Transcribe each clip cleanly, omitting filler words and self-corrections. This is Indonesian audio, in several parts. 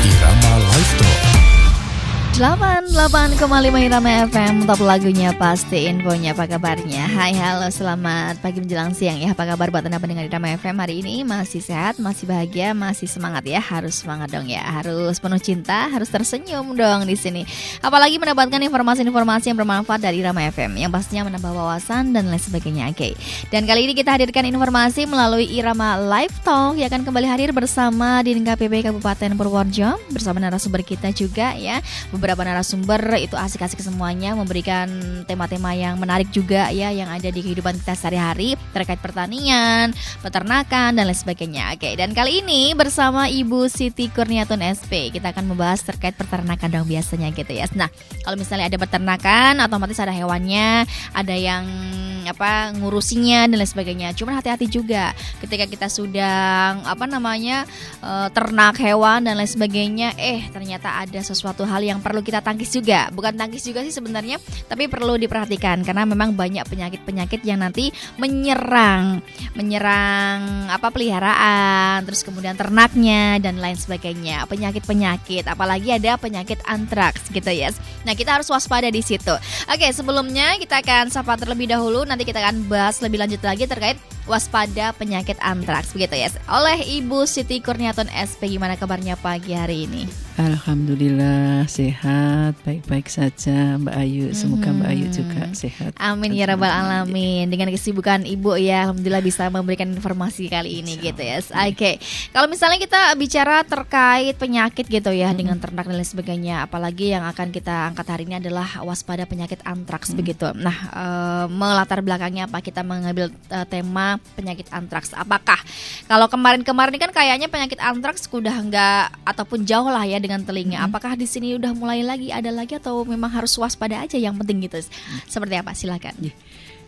Irama Live Talk 88,5 Irama FM. Top lagunya pasti infonya. Apa kabarnya? Hai, halo, selamat pagi menjelang siang ya. Apa kabar buat anda pendengar Irama FM hari ini? Masih sehat, masih bahagia, masih semangat ya. Harus semangat dong ya. Harus penuh cinta, harus tersenyum dong di sini. Apalagi mendapatkan informasi-informasi yang bermanfaat dari Irama FM, yang pastinya menambah wawasan dan lain sebagainya. Oke. Dan kali ini kita hadirkan informasi melalui Irama Live Talk yang akan kembali hadir bersama Dinka PP Kabupaten Purworejo bersama narasumber kita juga ya. Beberapa narasumber itu asik-asik semuanya, memberikan tema-tema yang menarik juga ya, yang ada di kehidupan kita sehari-hari terkait pertanian, peternakan dan lain sebagainya. Oke, dan kali ini bersama Ibu Siti Kurniatun SP kita akan membahas terkait peternakan dong biasanya gitu ya. Nah, kalau misalnya ada peternakan otomatis ada hewannya, ada yang ngurusinya dan lain sebagainya. Cuman hati-hati juga ketika kita sudah ternak hewan dan lain sebagainya, ternyata ada sesuatu hal yang perlu kita tangkis juga. Bukan tangkis juga sih sebenarnya, tapi perlu diperhatikan karena memang banyak penyakit-penyakit yang nanti menyerang peliharaan, terus kemudian ternaknya dan lain sebagainya. Penyakit-penyakit, apalagi ada penyakit antraks gitu ya. Nah, kita harus waspada di situ. Oke, sebelumnya kita akan sapa terlebih dahulu, nanti kita akan bahas lebih lanjut lagi terkait waspada penyakit antraks begitu ya. Oleh Ibu Siti Kurniatun SP, gimana kabarnya pagi hari ini? Alhamdulillah sehat, baik-baik saja Mbak Ayu. Semoga Mbak Ayu juga sehat. Amin ya rabbal alamin. Dengan kesibukan Ibu ya, alhamdulillah bisa memberikan informasi kali ini gitu ya. Oke. Kalau misalnya kita bicara terkait penyakit gitu ya dengan ternak dan lain sebagainya, apalagi yang akan kita angkat hari ini adalah waspada penyakit antraks begitu. Nah, melatar belakangnya apa kita mengambil tema penyakit antraks? Apakah kalau kemarin-kemarin ini kan kayaknya penyakit antraks udah enggak ataupun jauh lah ya dengan telinga. Apakah di sini udah mulai lagi ada lagi atau memang harus waspada aja yang penting gitu? Seperti apa? Silakan.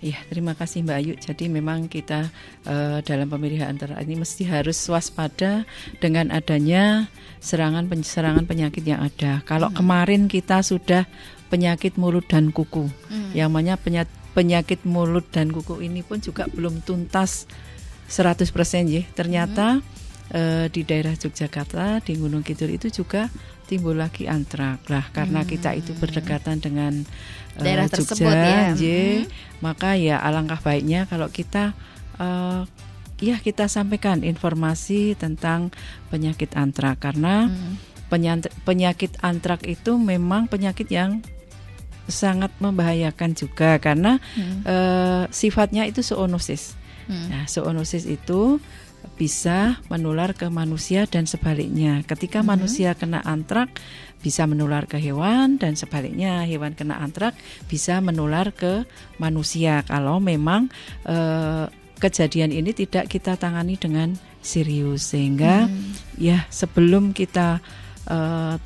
Iya, terima kasih Mbak Ayu. Jadi memang kita dalam pemeliharaan ternak ini mesti harus waspada dengan adanya serangan penyakit yang ada. Kalau kemarin kita sudah penyakit mulut dan kuku, yang namanya penyakit mulut dan kuku ini pun juga belum tuntas 100% ya. Ternyata di daerah Yogyakarta, di Gunung Kidul itu juga timbul lagi antrak. Lah karena kita itu berdekatan dengan daerah Jogja, tersebut ya. Maka ya alangkah baiknya kalau kita kita sampaikan informasi tentang penyakit antrak karena penyakit antrak itu memang penyakit yang sangat membahayakan juga karena sifatnya itu zoonosis. Nah, zoonosis itu bisa menular ke manusia dan sebaliknya. Ketika manusia kena antrak bisa menular ke hewan dan sebaliknya hewan kena antrak bisa menular ke manusia kalau memang kejadian ini tidak kita tangani dengan serius sehingga sebelum kita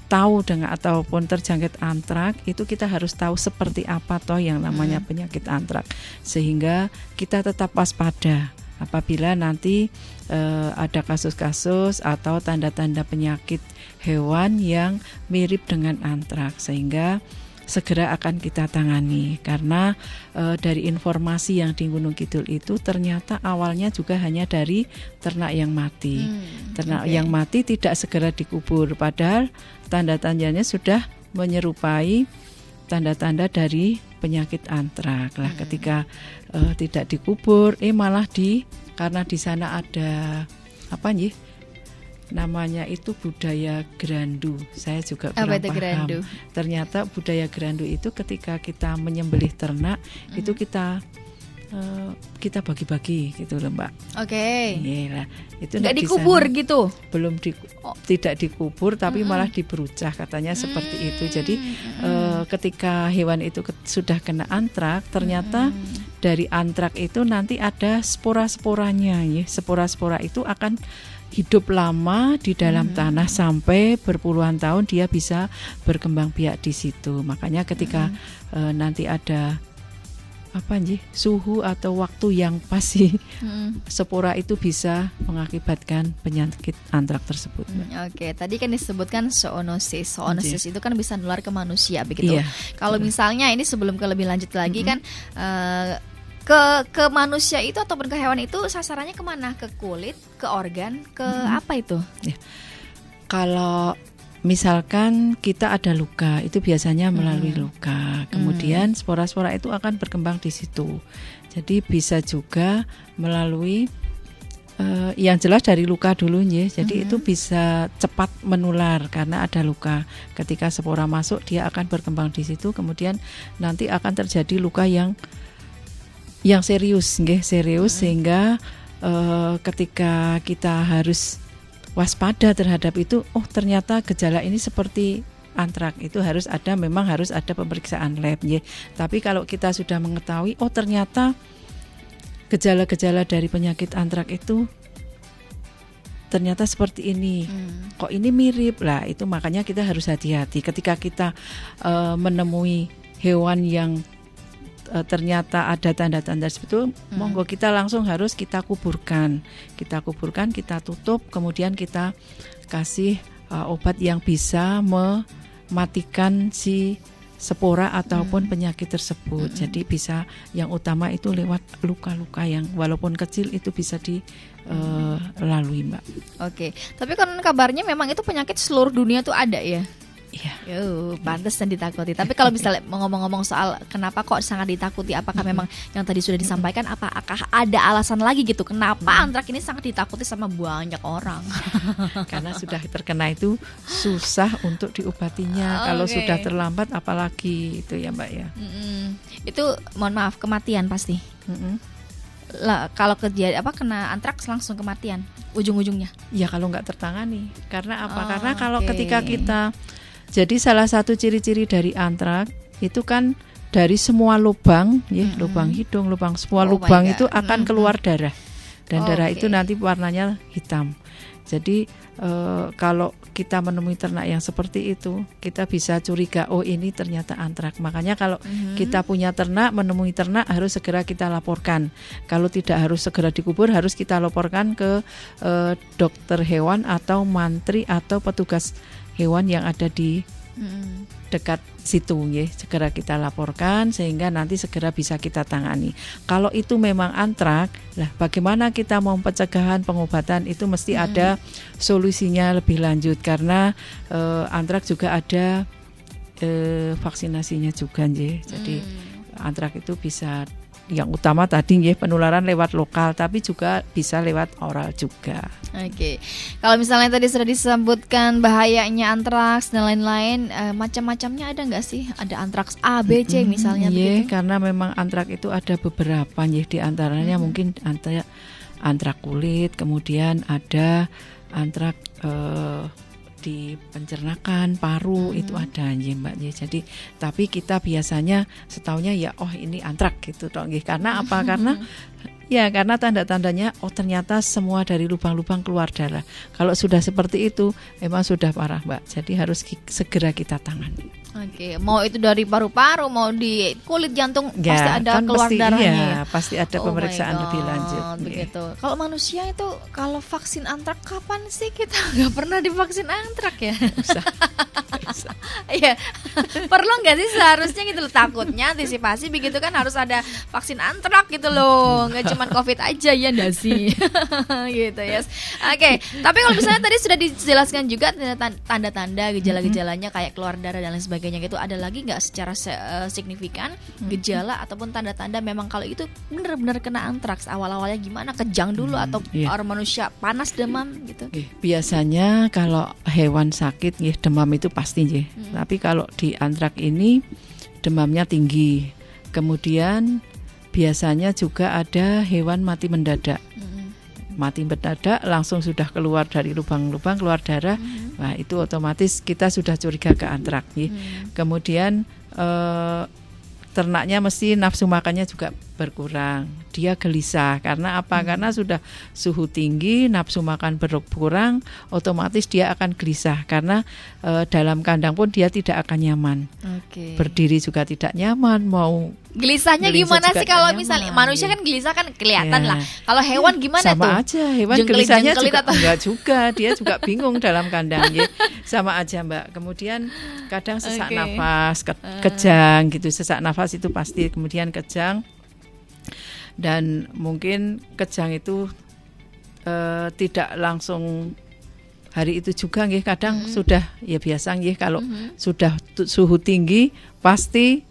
tahu dengan ataupun terjangkit antrak itu kita harus tahu seperti apa toh yang namanya penyakit antrak sehingga kita tetap waspada apabila nanti ada kasus-kasus atau tanda-tanda penyakit hewan yang mirip dengan antrak sehingga segera akan kita tangani karena dari informasi yang di Gunung Kidul itu ternyata awalnya juga hanya dari ternak yang mati. Ternak yang mati tidak segera dikubur padahal tanda-tandanya sudah menyerupai tanda-tanda dari penyakit antrak. Lah ketika tidak dikubur malah karena di sana ada namanya itu budaya Gerandu. Saya juga kurang paham. Gerandu? Ternyata budaya Gerandu itu ketika kita menyembelih ternak itu kita bagi-bagi gitu loh Mbak. Oke. Iya, itu nggak dikubur gitu? Belum tidak dikubur tapi malah diberucah katanya seperti itu. Jadi ketika hewan itu sudah kena antrak ternyata dari antrak itu nanti ada spora-sporanya ya. Spora-spora itu akan hidup lama di dalam tanah sampai berpuluhan tahun dia bisa berkembang biak di situ. Makanya ketika nanti ada suhu atau waktu yang pas sih spora itu bisa mengakibatkan penyakit antrak tersebut. Oke, tadi kan disebutkan zoonosis. Zoonosis itu kan bisa nular ke manusia begitu. Kalau misalnya ini sebelum ke lebih lanjut lagi kan ke manusia itu ataupun ke hewan itu sasarannya kemana? Ke kulit, ke organ, ke apa itu? Kalau misalkan kita ada luka, itu biasanya melalui luka. Kemudian spora-spora itu akan berkembang di situ. Jadi bisa juga melalui yang jelas dari luka dulu ya. Jadi itu bisa cepat menular karena ada luka. Ketika spora masuk dia akan berkembang di situ, kemudian nanti akan terjadi luka yang serius nggih, sehingga ketika kita harus waspada terhadap itu, ternyata gejala ini seperti antrak, itu memang harus ada pemeriksaan lab ya. Tapi kalau kita sudah mengetahui ternyata gejala-gejala dari penyakit antrak itu ternyata seperti ini, kok ini mirip lah, itu makanya kita harus hati-hati ketika kita menemui hewan yang ternyata ada tanda-tanda seperti itu. Monggo kita langsung harus kita kuburkan, kita tutup, kemudian kita kasih obat yang bisa mematikan si spora ataupun penyakit tersebut. Jadi bisa, yang utama itu lewat luka-luka yang walaupun kecil itu bisa dilalui, Mbak. Oke, tapi kan kabarnya memang itu penyakit seluruh dunia tuh ada ya? Iya. Pantas dan ditakuti. Tapi kalau misalnya ngomong-ngomong soal kenapa kok sangat ditakuti, apakah memang yang tadi sudah disampaikan, apakah ada alasan lagi gitu kenapa antrak ini sangat ditakuti sama banyak orang? Karena sudah terkena itu susah untuk diobatinya. Kalau sudah terlambat apalagi itu ya, Mbak ya. Itu mohon maaf, kematian pasti. Lah, kalau kena antraks langsung kematian ujung-ujungnya. Ya kalau nggak tertangani. Karena apa? Karena kalau ketika kita, jadi salah satu ciri-ciri dari antrak itu kan dari semua lubang, lubang hidung, semua lubang itu akan keluar darah, dan darah itu nanti warnanya hitam. Jadi kalau kita menemui ternak yang seperti itu, kita bisa curiga, ini ternyata antrak. Makanya kalau kita punya ternak, menemui ternak harus segera kita laporkan. Kalau tidak harus segera dikubur, harus kita laporkan ke dokter hewan atau mantri atau petugas hewan yang ada di dekat situ ya. Segera kita laporkan sehingga nanti segera bisa kita tangani. Kalau itu memang antrak, lah bagaimana kita mau pencegahan, pengobatan itu mesti ada solusinya lebih lanjut, karena antrak juga ada vaksinasinya juga ya. Jadi antrak itu bisa, yang utama tadi ya penularan lewat lokal, tapi juga bisa lewat oral juga. Oke. Kalau misalnya tadi sudah disebutkan bahayanya antraks dan lain-lain, macam-macamnya ada nggak sih? Ada antraks A, B, C misalnya begitu? Karena memang antrak itu ada beberapa ya, di antaranya mungkin antrak kulit, kemudian ada antrak di pencernaan, paru itu ada ya, Mbak ya. Jadi tapi kita biasanya setaunya ya ini antrak gitu dong. Karena apa? Karena tanda-tandanya ternyata semua dari lubang-lubang keluar darah. Kalau sudah seperti itu memang sudah parah, Mbak. Jadi harus segera kita tangani. Oke, mau itu dari paru-paru, mau di kulit, jantung, pasti ada kan keluar darahnya. Pasti ada pemeriksaan lebih lanjut. Begitu. Kalau manusia itu, kalau vaksin antrak kapan sih kita nggak pernah divaksin antrak ya? Iya, perlu nggak sih seharusnya gitu loh, takutnya antisipasi begitu kan harus ada vaksin antrak gitu loh, nggak cuma COVID aja ya nggak sih? Gitu ya. Oke, tapi kalau misalnya tadi sudah dijelaskan juga tanda-tanda gejala-gejalanya kayak keluar darah dan lain sebagainya gitu, ada lagi nggak secara signifikan gejala ataupun tanda-tanda memang kalau itu benar-benar kena antraks? Awal-awalnya gimana? Kejang dulu atau orang manusia panas, demam gitu? Biasanya kalau hewan sakit demam itu pasti ya. Tapi kalau di antrak ini demamnya tinggi. Kemudian biasanya juga ada hewan mati mendadak. Mati mendadak langsung sudah keluar dari lubang-lubang, keluar darah. Nah itu otomatis kita sudah curiga ke antrak ya. Kemudian ternaknya mesti nafsu makannya juga berkurang. Dia gelisah karena apa? Karena sudah suhu tinggi, nafsu makan berkurang, otomatis dia akan gelisah karena dalam kandang pun dia tidak akan nyaman. Berdiri juga tidak nyaman, mau gelisahnya gimana sih kalau misalnya manusia kan gelisah kan kelihatan lah. Kalau hewan gimana sama tuh? Sama aja, hewan gelisahnya juga enggak juga, dia juga bingung dalam kandang ya. Sama aja, Mbak. Kemudian kadang sesak nafas, kejang gitu. Sesak nafas itu pasti, kemudian kejang. Dan mungkin kejang itu tidak langsung hari itu juga nggih kadang sudah ya biasa nggih kalau sudah suhu tinggi pasti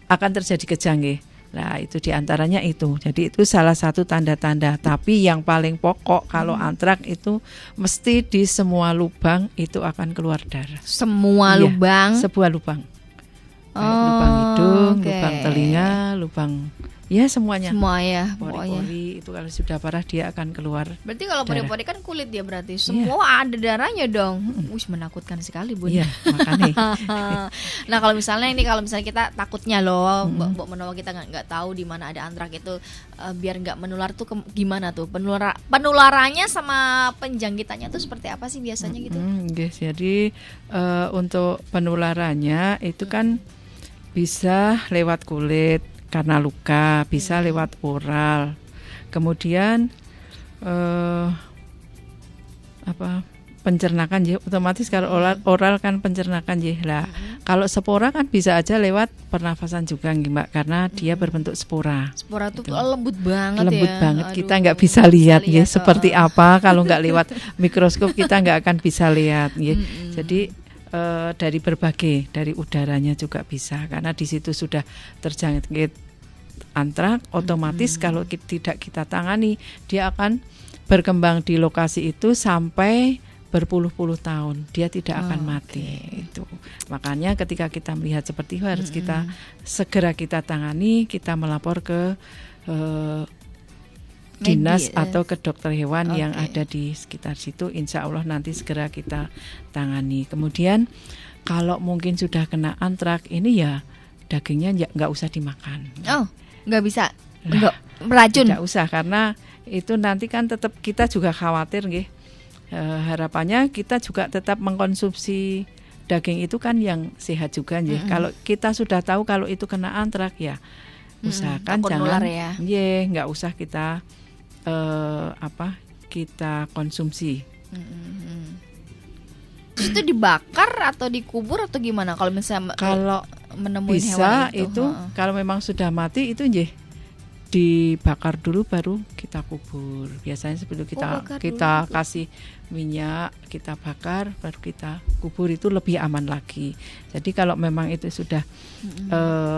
akan terjadi kejang nggih. Nah, itu diantaranya itu. Jadi itu salah satu tanda-tanda. Tapi yang paling pokok kalau antrak itu mesti di semua lubang itu akan keluar darah. Semua lubang? Sebuah lubang. Lubang hidung, lubang telinga, lubang ya semuanya. Semua ya. Pori-pori itu kalau sudah parah dia akan keluar. Berarti kalau pori-pori kan kulit ya berarti. Semua ada darahnya dong. Wih, menakutkan sekali, Bun. Iya, makanya. Nah, kalau misalnya kita takutnya loh, Mbak Menawa kita nggak tahu di mana ada antrak itu, biar nggak menular tuh gimana tuh? Penularannya sama penjangkitannya tuh seperti apa sih biasanya gitu? Guys, jadi untuk penularannya itu kan bisa lewat kulit karena luka, bisa lewat oral. Kemudian pencernakan ya, otomatis kalau oral kan pencernakan ya. Lah, kalau spora kan bisa aja lewat pernafasan juga Mbak, karena dia berbentuk spora. Spora tuh lembut banget. Lembut banget. Aduh, kita nggak bisa lihat ya seperti apa kalau nggak lewat mikroskop kita nggak akan bisa lihat ya. Jadi dari berbagai, dari udaranya juga bisa, karena di situ sudah terjangkit antrak, otomatis kalau tidak kita tangani dia akan berkembang di lokasi itu sampai berpuluh-puluh tahun, dia tidak akan mati. Itu makanya ketika kita melihat seperti itu harus kita segera kita tangani, kita melapor ke dinas atau ke dokter hewan yang ada di sekitar situ. Insya Allah nanti segera kita tangani. Kemudian kalau mungkin sudah kena antrak ini ya dagingnya nggak usah dimakan. Oh, nggak bisa, nggak beracun. Nggak usah, karena itu nanti kan tetap kita juga khawatir nggih. Harapannya kita juga tetap mengkonsumsi daging itu kan yang sehat juga nggih. Kalau kita sudah tahu kalau itu kena antrak ya usahakan jangan nggak usah kita kita konsumsi. Terus itu dibakar atau dikubur atau gimana kalau misalnya menemukan bisa hewan itu kalau memang sudah mati itu dibakar dulu baru kita kubur. Biasanya sebelum kita kasih minyak, kita bakar baru kita kubur, itu lebih aman lagi. Jadi kalau memang itu sudah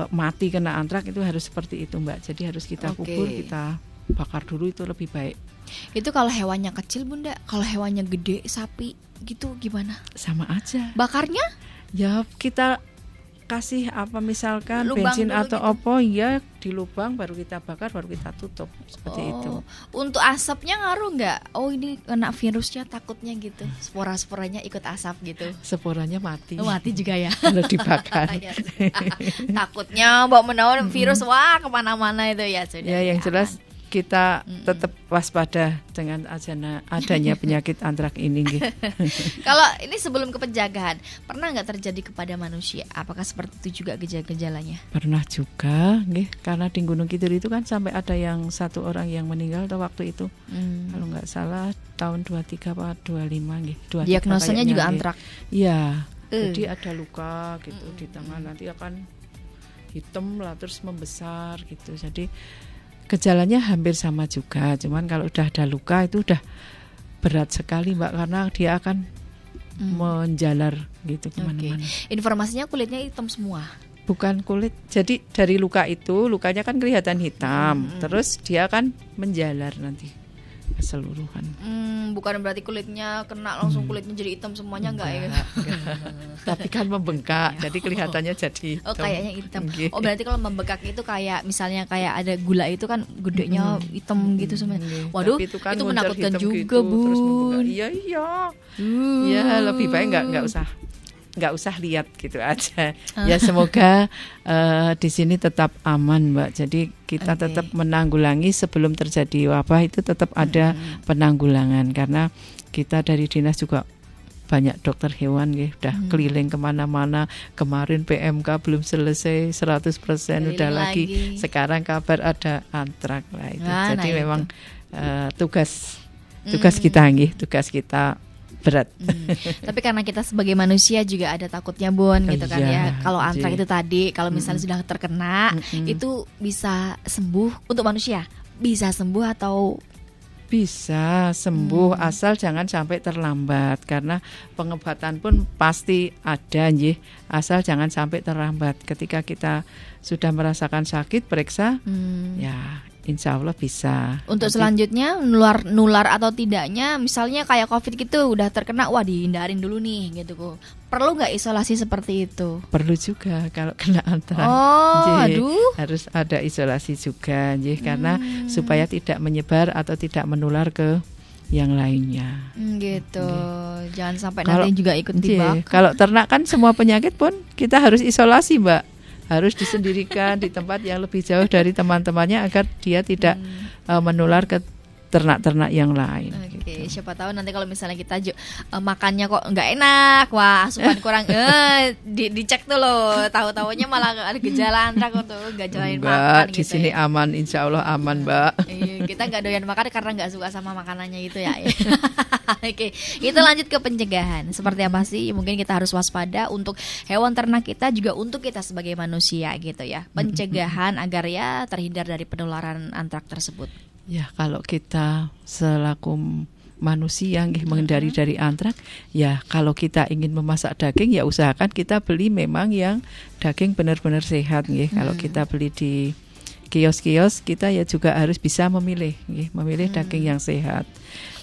mati kena antrak itu harus seperti itu Mbak. Jadi harus kita kubur, kita bakar dulu, itu lebih baik. Itu kalau hewannya kecil Bunda, kalau hewannya gede sapi gitu gimana? Sama aja. Bakarnya? Ya kita kasih misalkan lubang bensin atau gitu. Ya di lubang baru kita bakar, baru kita tutup seperti itu. Untuk asapnya ngaruh nggak? Oh ini kena virusnya takutnya gitu. Spora-sporanya ikut asap gitu. Sporanya mati. Mati juga ya. Kalau dibakar. Takutnya Mbak Menawan virus kemana-mana itu ya sudah. Ya yang jelas kita tetap waspada dengan adanya penyakit antrak ini. Kalau ini sebelum ke penjagaan, pernah nggak terjadi kepada manusia? Apakah seperti itu juga gejala-gejalanya? Pernah juga, karena di Gunung Kidul itu kan sampai ada yang 1 orang yang meninggal waktu itu. Kalau nggak salah tahun 23 atau 25 Diagnosanya juga antrak. Iya. Jadi ada luka gitu di tangan, nanti akan hitam lah terus membesar gitu. Jadi gejalanya hampir sama juga, cuman kalau udah ada luka itu udah berat sekali Mbak, karena dia akan menjalar gitu kemana-mana. Informasinya kulitnya hitam semua? Bukan kulit, jadi dari luka itu, lukanya kan kelihatan hitam, terus dia akan menjalar nanti keseluruhan. Bukan berarti kulitnya kena langsung kulitnya jadi hitam semuanya, enggak ya? Tapi kan membengkak, jadi kelihatannya jadi hitam. Oh kayaknya hitam. Oh berarti kalau membengkak itu kayak misalnya kayak ada gula itu kan gedenya hitam gitu semuanya. Waduh, itu menakutkan juga gitu, Bun. Iya. Ya lebih baik nggak usah lihat gitu aja. Ya semoga di sini tetap aman Mbak. Jadi kita tetap menanggulangi sebelum terjadi wabah, itu tetap ada penanggulangan, karena kita dari dinas juga banyak dokter hewan udah keliling kemana-mana. Kemarin PMK belum selesai 100%, udah lagi sekarang kabar ada antrak lah itu. Jadi memang tugas kita tugas kita berat. Tapi karena kita sebagai manusia juga ada takutnya Bun gitu kan ya. Kalau antrak itu tadi kalau misalnya sudah terkena itu bisa sembuh untuk manusia. Bisa sembuh atau Bisa sembuh asal jangan sampai terlambat, karena pengobatan pun pasti ada nggih, asal jangan sampai terlambat. Ketika kita sudah merasakan sakit, periksa ya insya Allah bisa. Untuk Nanti, selanjutnya nular atau tidaknya, misalnya kayak COVID gitu udah terkena, wah dihindarin dulu nih gitu kok. Perlu nggak isolasi seperti itu? perlu juga kalau kena antraks. Oh, Nggih, aduh. harus ada isolasi juga nggih, karena supaya tidak menyebar atau tidak menular ke yang lainnya. Gitu. Jangan sampai Kalau- nanti juga ikut Nggih, dibakar. kalau ternak kan semua penyakit pun kita harus isolasi, Mbak. Harus disendirikan di tempat yang lebih jauh dari teman-temannya agar dia tidak menular ke ternak-ternak yang lain. Oke, siapa tahu nanti kalau misalnya kita makannya kok nggak enak, wah asupan kurang, dicek tuh loh, tahu-tahunya malah ada gejala antraks tuh, nggak jalanin makan Mbak, gitu. di sini ya. aman, insya Allah aman, Mbak. Iya, kita nggak doyan makan karena nggak suka sama makanannya itu ya. Oke, kita lanjut ke pencegahan. Seperti apa sih? Mungkin kita harus waspada untuk hewan ternak kita, juga untuk kita sebagai manusia gitu ya. Pencegahan agar ya terhindar dari penularan antraks tersebut. Ya, kalau kita selaku manusia nggih menghindari dari antraks, ya kalau kita ingin memasak daging ya usahakan kita beli memang yang daging benar-benar sehat nggih. Kalau kita beli di kios-kios, kita ya juga harus bisa memilih nggih, memilih daging yang sehat.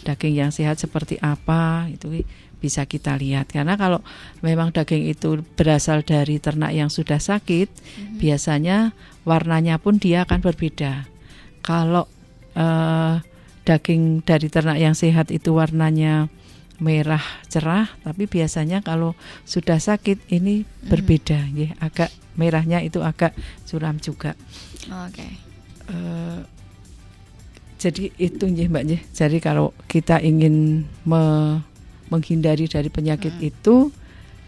Daging yang sehat seperti apa itu bisa kita lihat, karena kalau memang daging itu berasal dari ternak yang sudah sakit, biasanya warnanya pun dia akan berbeda. Kalau daging dari ternak yang sehat itu warnanya merah cerah, tapi biasanya kalau sudah sakit ini berbeda, ya, agak merahnya itu agak suram juga. Oke. Jadi itu nggih Mbak nggih. Jadi kalau kita ingin menghindari dari penyakit itu,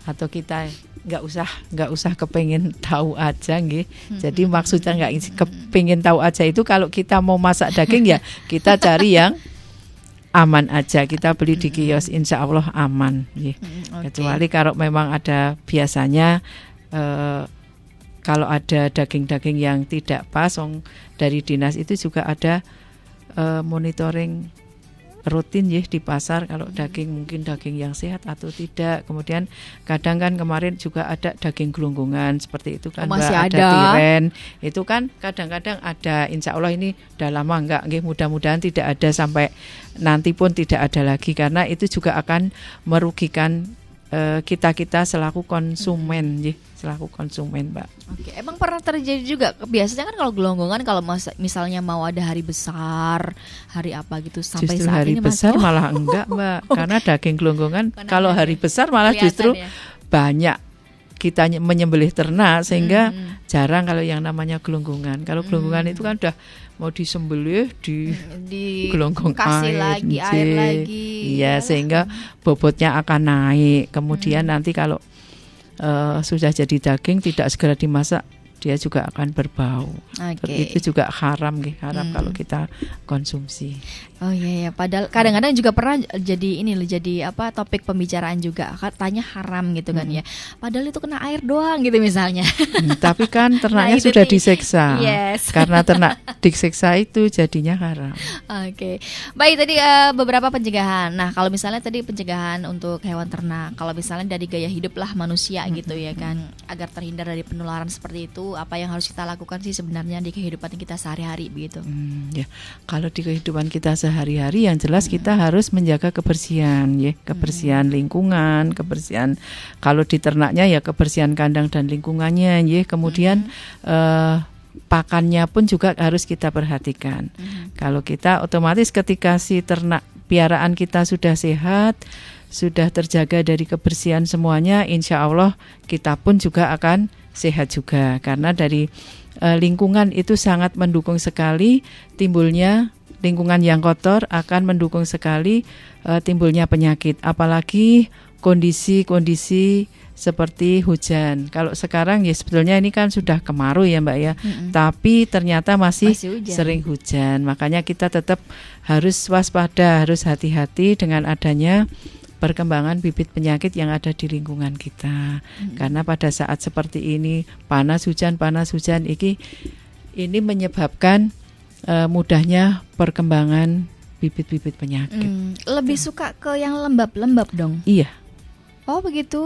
atau kita nggak usah kepengen tahu aja nggih. Jadi maksudnya nggak kepengen tahu aja itu, kalau kita mau masak daging ya kita cari yang aman aja, kita beli di kios, insya Allah aman nggih. Kecuali kalau memang ada biasanya kalau ada daging-daging yang tidak pas, dari dinas itu juga ada monitoring rutin ya di pasar, kalau daging mungkin daging yang sehat atau tidak. Kemudian kadang kan kemarin juga ada daging gelonggongan seperti itu kan, masih Mbak, ada tiren itu kan kadang-kadang ada. Insya Allah ini udah lama enggak, mudah-mudahan tidak ada sampai nanti pun tidak ada lagi, karena itu juga akan merugikan kita selaku konsumen selaku konsumen, Mbak. Oke, emang pernah terjadi juga, biasanya kan kalau gelonggongan kalau misalnya mau ada hari besar, hari apa gitu, sampai Justru saat hari ini besar masih malah enggak, Mbak. Karena daging gelonggongan Karena kalau hari besar malah kelihatan justru ya. banyak kita menyembelih ternak, sehingga jarang kalau yang namanya gelonggongan. Kalau gelonggongan itu kan udah mau disembelih di gelonggong kasih air, lagi air lagi. Iya, sehingga bobotnya akan naik. Kemudian nanti kalau sudah jadi daging tidak segera dimasak, dia juga akan berbau. Oke. Itu juga haram kalau kita konsumsi. Oh iya ya, padahal kadang-kadang juga pernah jadi topik pembicaraan juga, katanya haram gitu kan ya. Padahal itu kena air doang gitu misalnya. Tapi kan ternaknya itu sudah nih. disiksa. Yes. Karena ternak disiksa itu jadinya haram. Oke. Baik, tadi beberapa pencegahan. Nah, kalau misalnya tadi pencegahan untuk hewan ternak, kalau misalnya dari gaya hidup lah manusia gitu ya kan, agar terhindar dari penularan seperti itu, apa yang harus kita lakukan sih sebenarnya di kehidupan kita sehari-hari begitu? Ya, kalau di kehidupan kita sehari-hari yang jelas kita harus menjaga kebersihan, ya, kebersihan lingkungan, kebersihan kalau di ternaknya ya kebersihan kandang dan lingkungannya, ya. Kemudian pakannya pun juga harus kita perhatikan. Kalau kita otomatis ketika si ternak piaraan kita sudah sehat, sudah terjaga dari kebersihan semuanya, insya Allah kita pun juga akan sehat juga, karena dari lingkungan itu sangat mendukung sekali timbulnya lingkungan yang kotor, akan mendukung sekali timbulnya penyakit, apalagi kondisi-kondisi seperti hujan. Kalau sekarang ya sebetulnya ini kan sudah kemarau ya Mbak ya, tapi ternyata masih hujan. Sering hujan. Makanya kita tetap harus waspada, harus hati-hati dengan adanya perkembangan bibit penyakit yang ada di lingkungan kita. Karena pada saat seperti ini panas hujan ini menyebabkan mudahnya perkembangan bibit-bibit penyakit. Lebih suka ke yang lembab-lembab dong? Iya. Oh begitu.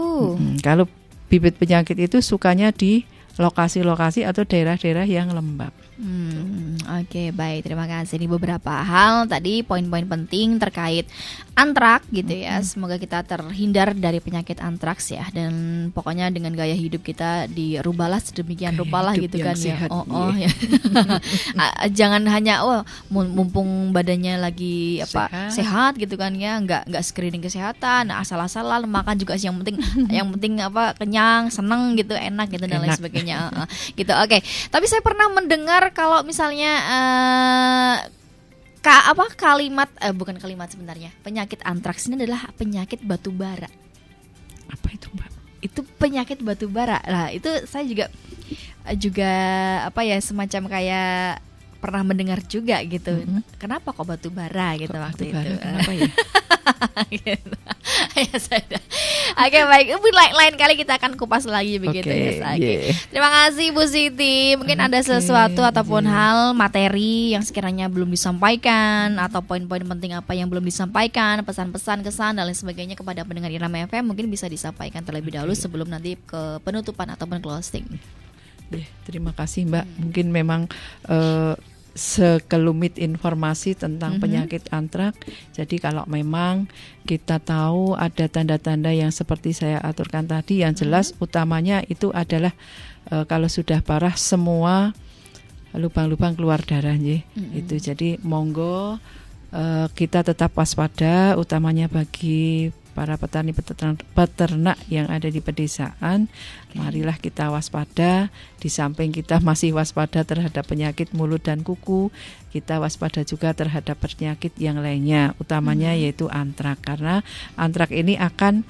Kalau bibit penyakit itu sukanya di lokasi-lokasi atau daerah-daerah yang lembab. Oke, baik, terima kasih. Ini beberapa hal tadi, poin-poin penting terkait antrak gitu ya. Semoga kita terhindar dari penyakit antraks ya. Dan pokoknya dengan gaya hidup kita dirubahlah sedemikian rupa lah gitu kan ya. Ya. Jangan hanya mumpung badannya lagi sehat gitu kan ya, nggak screening kesehatan, asal-asalan makan juga sih, yang penting kenyang, seneng gitu, enak gitu dan lain sebagainya. Gitu. Oke. Tapi saya pernah mendengar kalau misalnya bukan kalimat sebenarnya, penyakit antraks ini adalah penyakit batu bara. Apa itu, Mbak? Itu penyakit batu bara. Nah, itu saya juga semacam kayak pernah mendengar juga gitu. Kenapa kok batu bara gitu waktu itu? Kenapa ya? Gitu. Oke, baik. Lain kali kita akan kupas lagi begitu ya. Terima kasih Bu Siti. Mungkin ada sesuatu ataupun hal materi yang sekiranya belum disampaikan atau poin-poin penting apa yang belum disampaikan, pesan-pesan, kesan dan lain sebagainya kepada pendengar Irama FM mungkin bisa disampaikan terlebih dahulu sebelum nanti ke penutupan ataupun closing. Terima kasih Mbak. Mungkin memang sekelumit informasi tentang penyakit antrak. Jadi kalau memang kita tahu ada tanda-tanda yang seperti saya aturkan tadi, yang jelas utamanya itu adalah kalau sudah parah semua lubang-lubang keluar darah itu. Jadi monggo kita tetap waspada, utamanya bagi para petani peternak yang ada di pedesaan. Marilah kita waspada. Di samping kita masih waspada terhadap penyakit mulut dan kuku, kita waspada juga terhadap penyakit yang lainnya, utamanya yaitu antrak. Karena antrak ini akan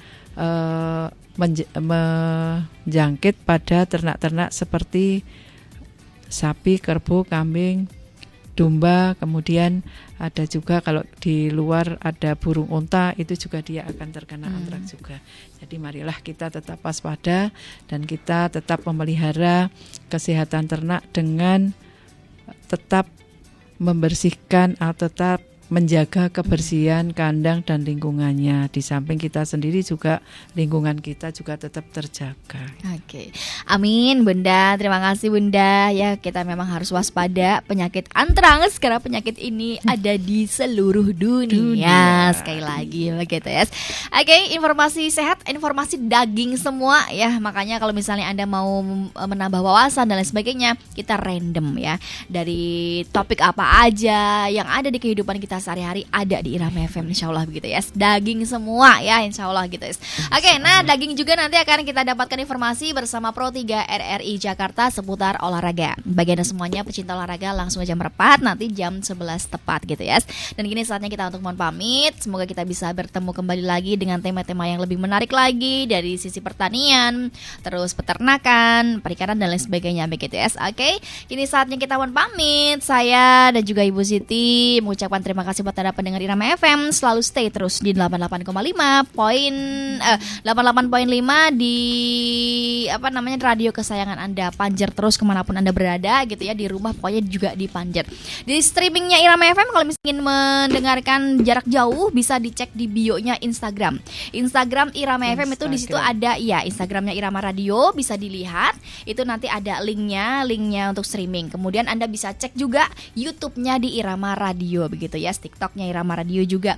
menjangkit pada ternak-ternak seperti sapi, kerbau, kambing, domba, kemudian ada juga kalau di luar ada burung unta, itu juga dia akan terkena antraks juga. Jadi marilah kita tetap waspada dan kita tetap memelihara kesehatan ternak dengan tetap membersihkan atau tetap menjaga kebersihan kandang dan lingkungannya. Di samping kita sendiri juga lingkungan kita juga tetap terjaga. Oke. Amin Bunda, terima kasih Bunda. Ya, kita memang harus waspada penyakit antraks karena penyakit ini ada di seluruh dunia. Sekali lagi begitu ya. Oke, informasi sehat, informasi daging semua ya. Makanya kalau misalnya Anda mau menambah wawasan dan lain sebagainya, kita random ya. Dari topik apa aja yang ada di kehidupan kita sehari-hari ada di Irama FM, insyaallah begitu ya. Daging semua ya, insyaallah gitu ya. Oke, nah daging juga nanti akan kita dapatkan informasi bersama Pro 3 RRI Jakarta seputar olahraga. Bagi Anda semuanya pecinta olahraga langsung aja merapat nanti jam 11 tepat gitu ya. Dan kini saatnya kita untuk mohon pamit. Semoga kita bisa bertemu kembali lagi dengan tema-tema yang lebih menarik lagi dari sisi pertanian, terus peternakan, perikanan dan lain sebagainya begitu ya. Oke, kini saatnya kita mohon pamit. Saya dan juga Ibu Siti mengucapkan terima kasih buat Anda pendengar Irama FM. Selalu stay terus di 88,5 di radio kesayangan Anda. Panjer terus kemanapun Anda berada gitu ya, di rumah pokoknya juga dipanjer. Di streamingnya Irama FM kalau misalnya ingin mendengarkan jarak jauh bisa dicek di bio-nya Instagram Irama FM. Itu di situ ada ya Instagramnya Irama Radio, bisa dilihat. Itu nanti ada linknya untuk streaming. Kemudian Anda bisa cek juga YouTube-nya di Irama Radio begitu ya. TikTok-nya Irama Radio juga.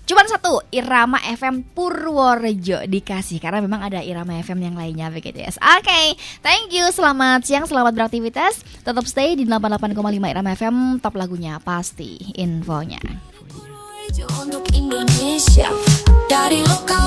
Cuman satu, Irama FM Purworejo dikasih karena memang ada Irama FM yang lainnya begitu ya. Oke, thank you. Selamat siang, selamat beraktivitas. Tetap stay di 88,5 Irama FM. Top lagunya pasti infonya. Untuk Indonesia dari lokal